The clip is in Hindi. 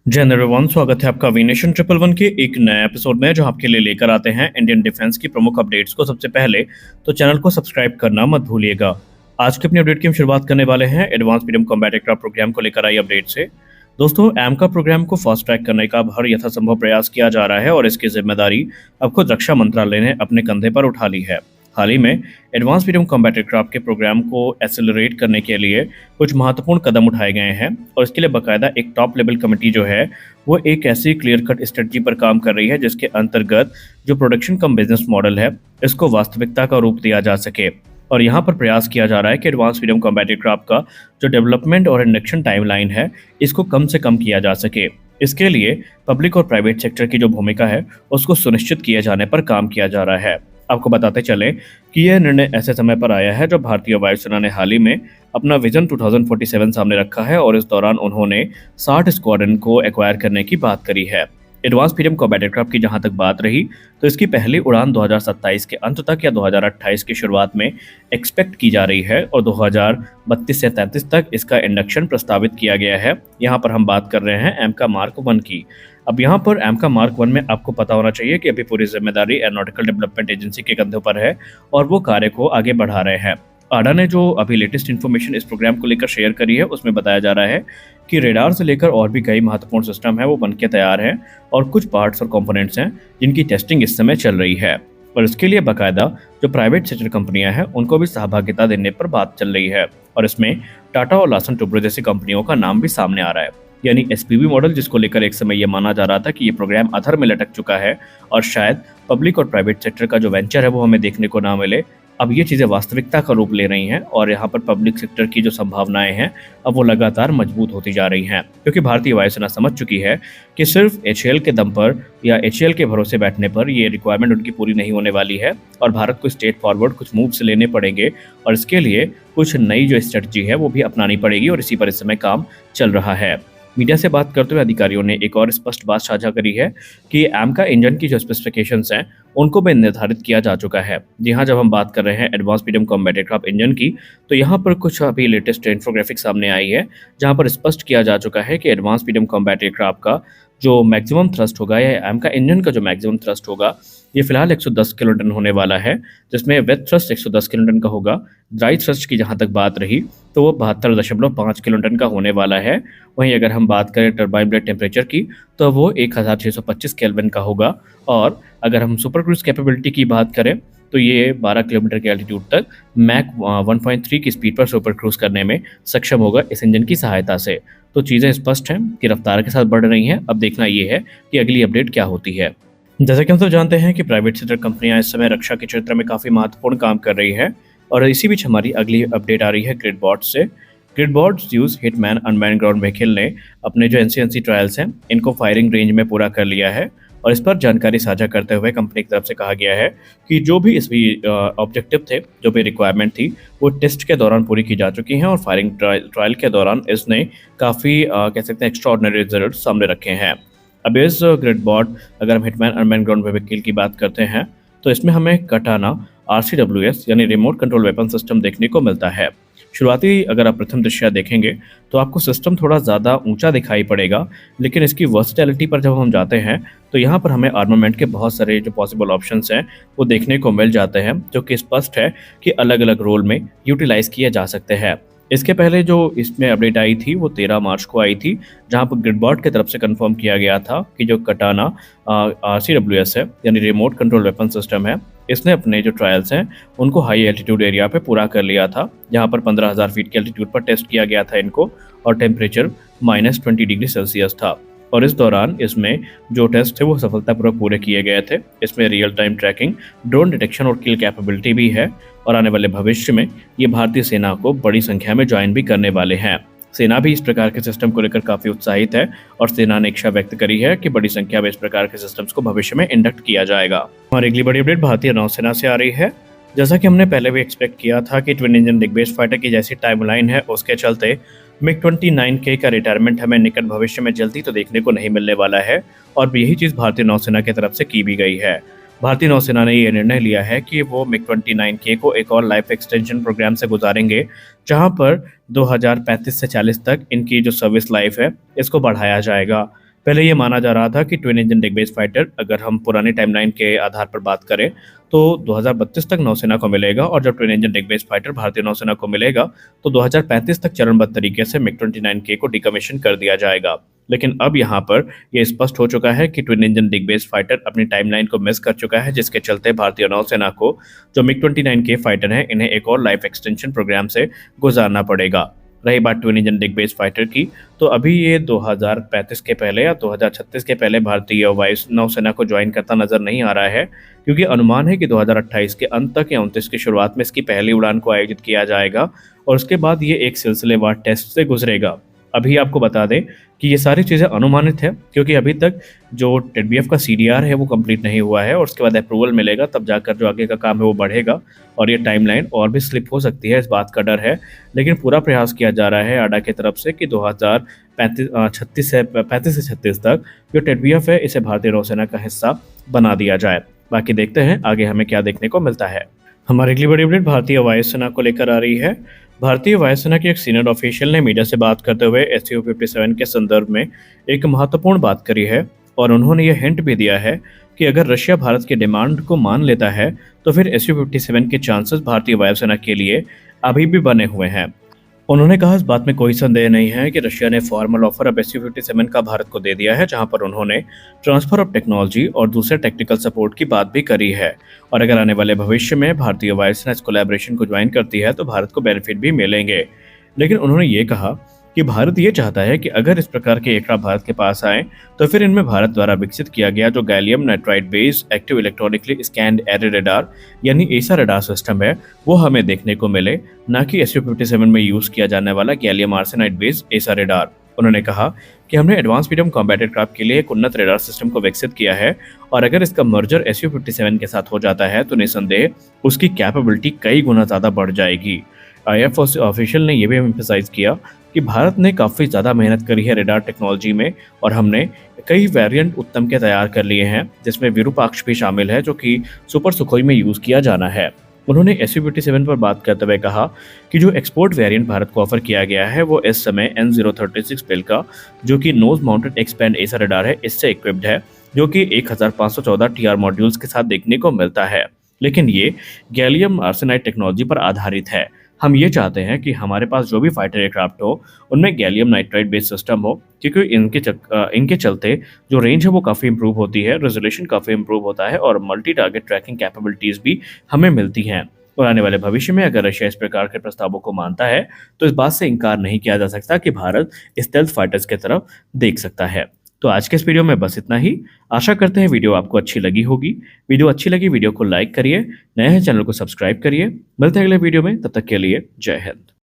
जय हिंद एवरीवन, स्वागत है आपका वीनेशन ट्रिपल वन के एक नए एपिसोड में जो आपके लिए लेकर आते हैं इंडियन डिफेंस की प्रमुख अपडेट्स को। सबसे पहले तो चैनल को सब्सक्राइब करना मत भूलिएगा। आज की अपनी अपडेट की हम शुरुआत करने वाले हैं advance medium combat aircraft programme को लेकर आई अपडेट से। दोस्तों, एमका प्रोग्राम को फास्ट ट्रैक करने का अब हर यथासंभव प्रयास किया जा रहा है और इसकी जिम्मेदारी अब खुद रक्षा मंत्रालय ने अपने कंधे पर उठा ली है। हाल ही में एडवांस मीडियम कॉम्बैट एयरक्राफ्ट के प्रोग्राम को एक्सेलरेट करने के लिए कुछ महत्वपूर्ण कदम उठाए गए हैं और इसके लिए बाकायदा एक टॉप लेवल कमेटी जो है वो एक ऐसी क्लियर कट स्ट्रेटजी पर काम कर रही है जिसके अंतर्गत जो प्रोडक्शन कम बिजनेस मॉडल है इसको वास्तविकता का रूप दिया जा सके। और यहाँ पर प्रयास किया जा रहा है कि एडवांस मीडियम कॉम्बैट एयरक्राफ्ट का जो डेवलपमेंट और इंडक्शन टाइमलाइन है इसको कम से कम किया जा सके। इसके लिए पब्लिक और प्राइवेट सेक्टर की जो भूमिका है उसको सुनिश्चित किए जाने पर काम किया जा रहा है। आपको बताते चलें कि यह निर्णय ऐसे समय पर आया है जब भारतीय वायुसेना ने हाल ही में अपना विजन 2047 सामने रखा है और इस दौरान उन्होंने 60 स्क्वाड्रन को एक्वायर करने की बात करी है। एडवांस मीडियम कॉम्बैट एयरक्राफ्ट की जहां तक बात रही तो इसकी पहली उड़ान 2027 के अंत तक या 2028 की शुरुआत में एक्सपेक्ट की जा रही है और 2032 से 33 तक इसका इंडक्शन प्रस्तावित किया गया है। यहाँ पर हम बात कर रहे हैं एमका मार्क 1 की। अब यहाँ पर एमका मार्क 1 में आपको पता होना चाहिए कि अभी पूरी जिम्मेदारी एरोनॉटिकल डेवलपमेंट एजेंसी के कंधों पर है और वो कार्य को आगे बढ़ा रहे हैं। आडा ने जो अभी लेटेस्ट इन्फॉर्मेशन इस प्रोग्राम को लेकर शेयर करी है उसमें बताया जा रहा है कि रेडार से लेकर और भी कई महत्वपूर्ण सिस्टम है वो बनके तैयार हैं और कुछ पार्ट्स और कंपोनेंट्स हैं जिनकी टेस्टिंग इस समय चल रही है और इसके लिए बाकायदा जो प्राइवेट सेक्टर कंपनियां हैं उनको भी सहभागिता देने पर बात चल रही है और इसमें टाटा और लासन टुब्रो जैसी कंपनियों का नाम भी सामने आ रहा है। यानी एसपीवी मॉडल जिसको लेकर एक समय यह माना जा रहा था कि ये प्रोग्राम अधर में लटक चुका है और शायद पब्लिक और प्राइवेट सेक्टर का जो वेंचर है वो हमें देखने को ना मिले, अब ये चीज़ें वास्तविकता का रूप ले रही हैं और यहाँ पर पब्लिक सेक्टर की जो संभावनाएं हैं अब वो लगातार मजबूत होती जा रही हैं क्योंकि भारतीय वायुसेना समझ चुकी है कि सिर्फ एचएएल के दम पर या एचएएल के भरोसे बैठने पर ये रिक्वायरमेंट उनकी पूरी नहीं होने वाली है और भारत को स्टेट फॉरवर्ड कुछ मूव्स लेने पड़ेंगे और इसके लिए कुछ नई जो स्ट्रेटजी है वो भी अपनानी पड़ेगी और इसी पर इस समय काम चल रहा है। मीडिया से बात करते हुए अधिकारियों ने एक और स्पष्ट बात साझा करी है कि एमका इंजन की जो स्पेसिफिकेशंस हैं उनको भी निर्धारित किया जा चुका है। जी हाँ, जब हम बात कर रहे हैं advance medium combat aircraft engine की तो यहाँ पर कुछ अभी लेटेस्ट इन्फोग्राफिक सामने आई है जहाँ पर स्पष्ट किया जा चुका है कि एडवांस मीडियम कॉम्बैट एयरक्राफ्ट का जो मैक्सिमम थ्रस्ट होगा या एमका इंजन का जो मैक्सिमम थ्रस्ट होगा ये फिलहाल 110 किलोटन होने वाला है, जिसमें वेट थ्रस्ट 110 किलोटन का होगा। ड्राई थ्रस्ट की जहाँ तक बात रही तो वो 72.5 किलोटन का होने वाला है। वहीं अगर हम बात करें टर्बाइन ब्लेड टेम्परेचर की तो वो 1625 केल्विन का होगा और अगर हम सुपर क्रूज कैपेबिलिटी की बात करें तो ये 12 किलोमीटर के एल्टीट्यूड तक मैक 1.3 की स्पीड पर सुपर क्रूज करने में सक्षम होगा इस इंजन की सहायता से। तो चीज़ें स्पष्ट हैं कि रफ्तार के साथ बढ़ रही हैं। अब देखना ये है कि अगली अपडेट क्या होती है। जैसा कि हम सब जानते हैं कि प्राइवेट सेक्टर कंपनियां इस समय रक्षा के क्षेत्र में काफ़ी महत्वपूर्ण काम कर रही है और इसी बीच हमारी अगली अपडेट आ रही है ग्रिडबॉट से। Gridbot use Hitman unmanned ground vehicle ने अपने जो एनसीएनसी ट्रायल्स हैं इनको फायरिंग रेंज में पूरा कर लिया है और इस पर जानकारी साझा करते हुए कंपनी की तरफ से कहा गया है कि जो भी इस ऑब्जेक्टिव थे, जो भी रिक्वायरमेंट थी वो टेस्ट के दौरान पूरी की जा चुकी हैं और फायरिंग ट्रायल के दौरान इसने काफ़ी कह सकते हैं एक्स्ट्राऑर्डिनरी रिजल्ट सामने रखे हैं। अब इस ग्रिडबॉट अगर हम हिटमैन अनमैन ग्राउंड व्हीकल की बात करते हैं तो इसमें हमें कटाना RCWS यानी रिमोट कंट्रोल वेपन सिस्टम देखने को मिलता है। शुरुआती अगर आप प्रथम दृश्य देखेंगे तो आपको सिस्टम थोड़ा ज़्यादा ऊंचा दिखाई पड़ेगा, लेकिन इसकी वर्सटैलिटी पर जब हम जाते हैं तो यहाँ पर हमें आर्मामेंट के बहुत सारे जो पॉसिबल ऑप्शंस हैं वो देखने को मिल जाते हैं जो कि स्पष्ट है कि अलग अलग रोल में यूटिलाइज किए जा सकते हैं। इसके पहले जो इसमें अपडेट आई थी वो 13 मार्च को आई थी जहां पर ग्रिडबॉट की तरफ से कंफर्म किया गया था कि जो कटाना RCWS है यानी रिमोट कंट्रोल वेपन सिस्टम है इसने अपने जो ट्रायल्स हैं उनको हाई एल्टीट्यूड एरिया पे पूरा कर लिया था जहां पर 15,000 फीट के एल्टीट्यूड पर टेस्ट किया गया था इनको और टेम्परेचर -20 डिग्री सेल्सियस था और इस दौरान इसमें जो टेस्ट थे वो सफलतापूर्वक पूरे किए गए थे। इसमें real time tracking, drone detection और किल कैपेबिलिटी भी है और आने वाले भविष्य में ये भारतीय सेना को बड़ी संख्या में ज्वाइन भी करने वाले हैं। सेना भी इस प्रकार के सिस्टम को लेकर काफ़ी उत्साहित है और सेना ने इच्छा व्यक्त करी है कि बड़ी संख्या में इस प्रकार के सिस्टम्स को भविष्य में इंडक्ट किया जाएगा। हमारी अगली बड़ी अपडेट भारतीय नौसेना से आ रही है। जैसा कि हमने पहले भी एक्सपेक्ट किया था कि ट्विन इंजन दिग्बेस फाइटर की जैसी टाइमलाइन है उसके चलते MiG-29K का रिटायरमेंट हमें निकट भविष्य में जल्दी तो देखने को नहीं मिलने वाला है और यही चीज़ भारतीय नौसेना की तरफ से की भी गई है। भारतीय नौसेना ने यह निर्णय लिया है कि वो MiG-29K को एक और लाइफ एक्सटेंशन प्रोग्राम से गुजारेंगे जहां पर 2035 से 40 तक इनकी जो सर्विस लाइफ है इसको बढ़ाया जाएगा। पहले ये माना जा रहा था कि ट्विन इंजन डिग बेस फाइटर, अगर हम पुरानी टाइमलाइन के आधार पर बात करें, तो 2032 तक नौसेना को मिलेगा, और जब ट्विन इंजन डिग बेस फाइटर भारतीय नौसेना को मिलेगा तो 2035 तक चरणबद्ध तरीके से मिग 29K को डिकमीशन कर दिया जाएगा। लेकिन अब यहाँ पर यह स्पष्ट हो चुका है कि ट्विन इंजन डिग बेस फाइटर अपनी टाइमलाइन को मिस कर चुका है, जिसके चलते भारतीय नौसेना को जो मिग 29K फाइटर हैं, इन्हें एक और लाइफ एक्सटेंशन प्रोग्राम से गुजारना पड़ेगा। रही बात ट्विन इंजन डिग बेस फाइटर की, तो अभी ये 2035 के पहले या 2036 के पहले भारतीय वायु नौसेना को ज्वाइन करता नजर नहीं आ रहा है, क्योंकि अनुमान है कि 2028 के अंत तक या 29 की शुरुआत में इसकी पहली उड़ान को आयोजित किया जाएगा, और उसके बाद ये एक सिलसिलेवार टेस्ट से गुजरेगा। अभी आपको बता दें कि ये सारी चीज़ें अनुमानित है, क्योंकि अभी तक जो टेडबीएफ का CDR है वो कंप्लीट नहीं हुआ है, और उसके बाद अप्रूवल मिलेगा, तब जाकर जो आगे का काम है वो बढ़ेगा, और ये टाइमलाइन और भी स्लिप हो सकती है, इस बात का डर है। लेकिन पूरा प्रयास किया जा रहा है आडा की तरफ से कि 2035 से 36 तक जो टेडबीएफ है इसे भारतीय नौसेना का हिस्सा बना दिया जाए। बाकी देखते हैं आगे हमें क्या देखने को मिलता है। हमारी अगली बड़ी अपडेट भारतीय वायुसेना को लेकर आ रही है। भारतीय वायुसेना के एक सीनियर ऑफिशियल ने मीडिया से बात करते हुए Su-57 के संदर्भ में एक महत्वपूर्ण बात करी है, और उन्होंने यह हिंट भी दिया है कि अगर रशिया भारत के डिमांड को मान लेता है तो फिर Su-57 के चांसेस भारतीय वायुसेना के लिए अभी भी बने हुए हैं। उन्होंने कहा, इस बात में कोई संदेह नहीं है कि रशिया ने फॉर्मल ऑफर अब Su-57 का भारत को दे दिया है, जहां पर उन्होंने ट्रांसफर ऑफ टेक्नोलॉजी और दूसरे टेक्निकल सपोर्ट की बात भी करी है। और अगर आने वाले भविष्य में भारतीय वायुसेना इस कोलैबोरेशन को ज्वाइन करती है तो भारत को बेनिफिट भी मिलेंगे। लेकिन उन्होंने ये कहा कि भारत ये चाहता है कि अगर इस प्रकार के एयरक्राफ्ट भारत के पास आए तो फिर इनमें भारत द्वारा विकसित किया गया जो gallium nitride based active electronically scanned array radar यानी एसा रडार सिस्टम है वो हमें देखने को मिले, न कि Su-57 में यूज किया जाने वाला गैलियम आर्सेनाइड बेस्ड एसा रडार। उन्होंने कहा कि हमने एडवांस मीडियम कॉम्बैट एयरक्राफ्ट के लिए एक उन्नत रडार सिस्टम को विकसित किया है, और अगर इसका मर्जर Su-57 के साथ हो जाता है तो निसंदेह उसकी कैपेबिलिटी कई गुना ज्यादा बढ़ जाएगी। IAF ऑफिशियल ने यह भी एम्फसाइज किया कि भारत ने काफ़ी ज़्यादा मेहनत करी है रडार टेक्नोलॉजी में, और हमने कई वेरिएंट उत्तम के तैयार कर लिए हैं, जिसमें विरूपाक्ष भी शामिल है जो कि सुपर सुखोई में यूज़ किया जाना है। उन्होंने Su-57 पर बात करते हुए कहा कि जो एक्सपोर्ट वेरिएंट भारत को ऑफर किया गया है वो इस समय N036 पिल का, जो कि नोज माउंटेड एक्सपैंड एसा रडार है, इससे इक्विप्ड है, जो कि 1514 TR मॉड्यूल्स के साथ देखने को मिलता है। लेकिन ये गैलियम आर्सेनाइड टेक्नोलॉजी पर आधारित है। हम ये चाहते हैं कि हमारे पास जो भी फाइटर एयरक्राफ्ट हो उनमें गैलियम नाइट्राइड बेस्ड सिस्टम हो, क्योंकि इनके चलते जो रेंज है वो काफ़ी इंप्रूव होती है, रेजोल्यूशन काफ़ी इंप्रूव होता है, और मल्टी टारगेट ट्रैकिंग कैपेबिलिटीज़ भी हमें मिलती हैं। और आने वाले भविष्य में अगर रशिया इस प्रकार के प्रस्तावों को मानता है तो इस बात से इनकार नहीं किया जा सकता कि भारत स्टेल्थ फाइटर्स की तरफ देख सकता है। तो आज के इस वीडियो में बस इतना ही। आशा करते हैं वीडियो आपको अच्छी लगी होगी। वीडियो अच्छी लगी वीडियो को लाइक करिए, नए हैं चैनल को सब्सक्राइब करिए। मिलते हैं अगले वीडियो में, तब तक के लिए जय हिंद।